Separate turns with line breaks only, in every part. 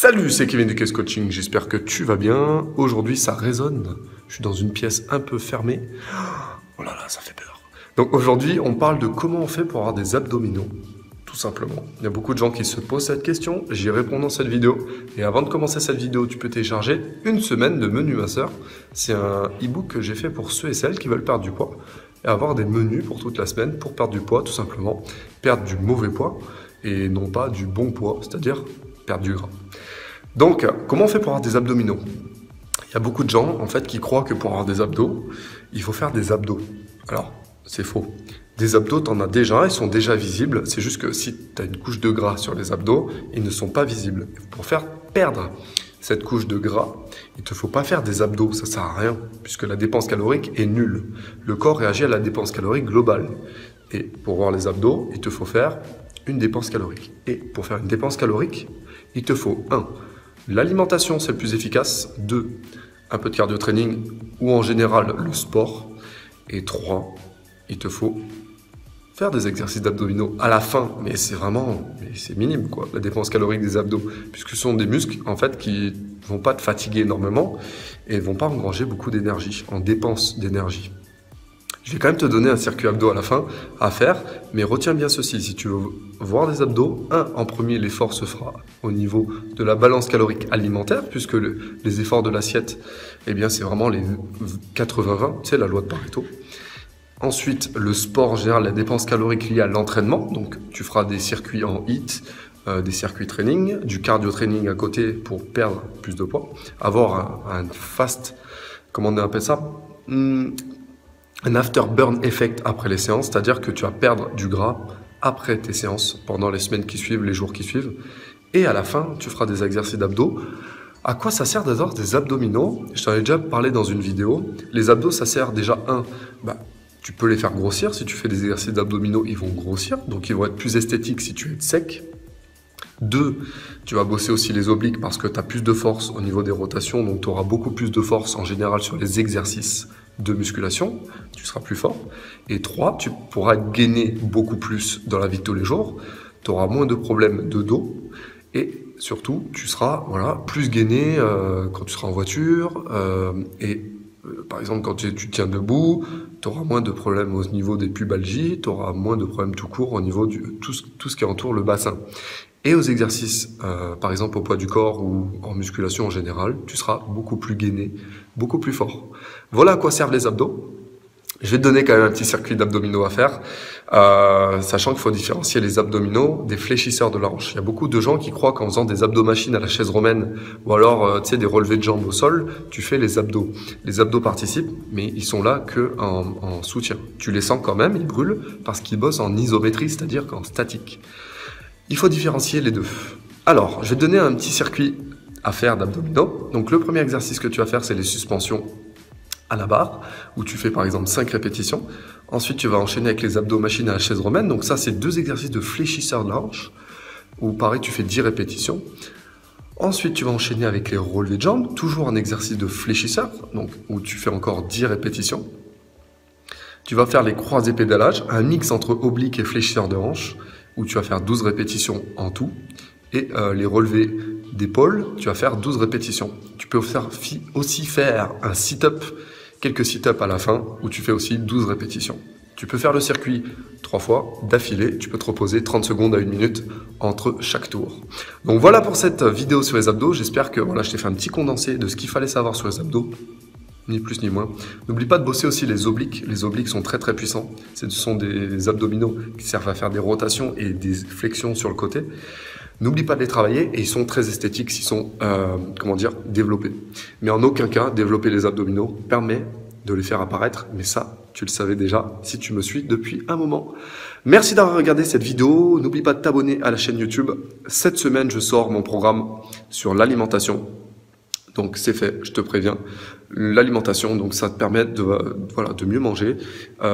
Salut, c'est Kevin du Case Coaching, j'espère que tu vas bien. Aujourd'hui, ça résonne. Je suis dans une pièce un peu fermée. Oh là là, ça fait peur. Donc aujourd'hui, on parle de comment on fait pour avoir des abdominaux, tout simplement. Il y a beaucoup de gens qui se posent cette question, j'y réponds dans cette vidéo. Et avant de commencer cette vidéo, tu peux télécharger une semaine de menu masseur. C'est un e-book que j'ai fait pour ceux et celles qui veulent perdre du poids et avoir des menus pour toute la semaine pour perdre du poids, tout simplement. Perdre du mauvais poids et non pas du bon poids, c'est-à-dire perdre du gras. Donc, comment on fait pour avoir des abdominaux? Il y a beaucoup de gens, en fait, qui croient que pour avoir des abdos, il faut faire des abdos. Alors, c'est faux. Des abdos, tu en as déjà, ils sont déjà visibles. C'est juste que si tu as une couche de gras sur les abdos, ils ne sont pas visibles. Pour faire perdre cette couche de gras, il ne te faut pas faire des abdos, ça ne sert à rien, puisque la dépense calorique est nulle. Le corps réagit à la dépense calorique globale. Et pour voir les abdos, il te faut faire une dépense calorique. Et pour faire une dépense calorique, il te faut 1. L'alimentation, c'est le plus efficace. 2. Un peu de cardio-training ou en général le sport. Et 3. Il te faut faire des exercices d'abdominaux à la fin. Mais c'est vraiment, c'est minime quoi, la dépense calorique des abdos. Puisque ce sont des muscles en fait qui vont pas te fatiguer énormément et vont pas engranger beaucoup d'énergie, en dépense d'énergie. Je vais quand même te donner un circuit abdos à la fin à faire, mais retiens bien ceci, si tu veux voir des abdos, en premier, l'effort se fera au niveau de la balance calorique alimentaire, puisque les efforts de l'assiette, eh bien, c'est vraiment les 80-20, tu sais, la loi de Pareto. Ensuite, le sport en général, la dépense calorique liée à l'entraînement, donc tu feras des circuits en HIIT, des circuits training, du cardio training à côté pour perdre plus de poids, avoir un fast, comment on appelle ça, un afterburn effect après les séances, c'est-à-dire que tu vas perdre du gras après tes séances, pendant les semaines qui suivent, les jours qui suivent. Et à la fin, tu feras des exercices d'abdos. À quoi ça sert d'avoir des abdominaux? Je t'en ai déjà parlé dans une vidéo. Les abdos, ça sert déjà, tu peux les faire grossir. Si tu fais des exercices d'abdominaux, ils vont grossir. Donc, ils vont être plus esthétiques si tu es sec. 2, tu vas bosser aussi les obliques parce que tu as plus de force au niveau des rotations. Donc, tu auras beaucoup plus de force en général sur les exercices de musculation, tu seras plus fort. Et 3, tu pourras gainer beaucoup plus dans la vie de tous les jours, tu auras moins de problèmes de dos et surtout tu seras plus gainé quand tu seras en voiture par exemple quand tu tiens debout, tu auras moins de problèmes au niveau des pubalgies, tu auras moins de problèmes tout court au niveau de tout ce qui entoure le bassin. Et aux exercices, par exemple au poids du corps ou en musculation en général, tu seras beaucoup plus gainé, beaucoup plus fort. Voilà à quoi servent les abdos. Je vais te donner quand même un petit circuit d'abdominaux à faire, sachant qu'il faut différencier les abdominaux des fléchisseurs de la hanche. Il y a beaucoup de gens qui croient qu'en faisant des abdos-machines à la chaise romaine ou alors des relevés de jambes au sol, tu fais les abdos. Les abdos participent, mais ils sont là qu'en soutien. Tu les sens quand même, ils brûlent parce qu'ils bossent en isométrie, c'est-à-dire qu'en statique. Il faut différencier les deux. Alors, je vais te donner un petit circuit à faire d'abdominaux. Donc, le premier exercice que tu vas faire, c'est les suspensions à la barre, où tu fais par exemple 5 répétitions. Ensuite, tu vas enchaîner avec les abdos machines à la chaise romaine. Donc ça, c'est 2 exercices de fléchisseur de la hanche, où pareil, tu fais 10 répétitions. Ensuite, tu vas enchaîner avec les relevés de jambes, toujours un exercice de fléchisseur, donc où tu fais encore 10 répétitions. Tu vas faire les croisés pédalages, un mix entre oblique et fléchisseur de hanche, où tu vas faire 12 répétitions en tout. Et les relevés d'épaule, tu vas faire 12 répétitions. Tu peux aussi faire un sit-up, quelques sit-ups à la fin, où tu fais aussi 12 répétitions. Tu peux faire le circuit 3 fois d'affilée. Tu peux te reposer 30 secondes à 1 minute entre chaque tour. Donc voilà pour cette vidéo sur les abdos. J'espère que je t'ai fait un petit condensé de ce qu'il fallait savoir sur les abdos. Ni plus ni moins. N'oublie pas de bosser aussi les obliques. Les obliques sont très très puissants. Ce sont des abdominaux qui servent à faire des rotations et des flexions sur le côté. N'oublie pas de les travailler et ils sont très esthétiques s'ils sont, développés. Mais en aucun cas, développer les abdominaux permet de les faire apparaître. Mais ça, tu le savais déjà si tu me suis depuis un moment. Merci d'avoir regardé cette vidéo. N'oublie pas de t'abonner à la chaîne YouTube. Cette semaine, je sors mon programme sur l'alimentation. Donc c'est fait, je te préviens. L'alimentation, donc ça te permet de mieux manger.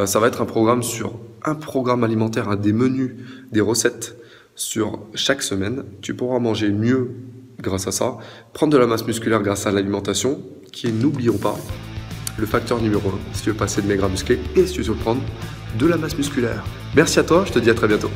Ça va être un programme alimentaire, des menus, des recettes sur chaque semaine. Tu pourras manger mieux grâce à ça. Prendre de la masse musculaire grâce à l'alimentation, qui est, n'oublions pas, le facteur numéro 1 si tu veux passer de maigre à musclé et si tu veux prendre de la masse musculaire. Merci à toi, je te dis à très bientôt.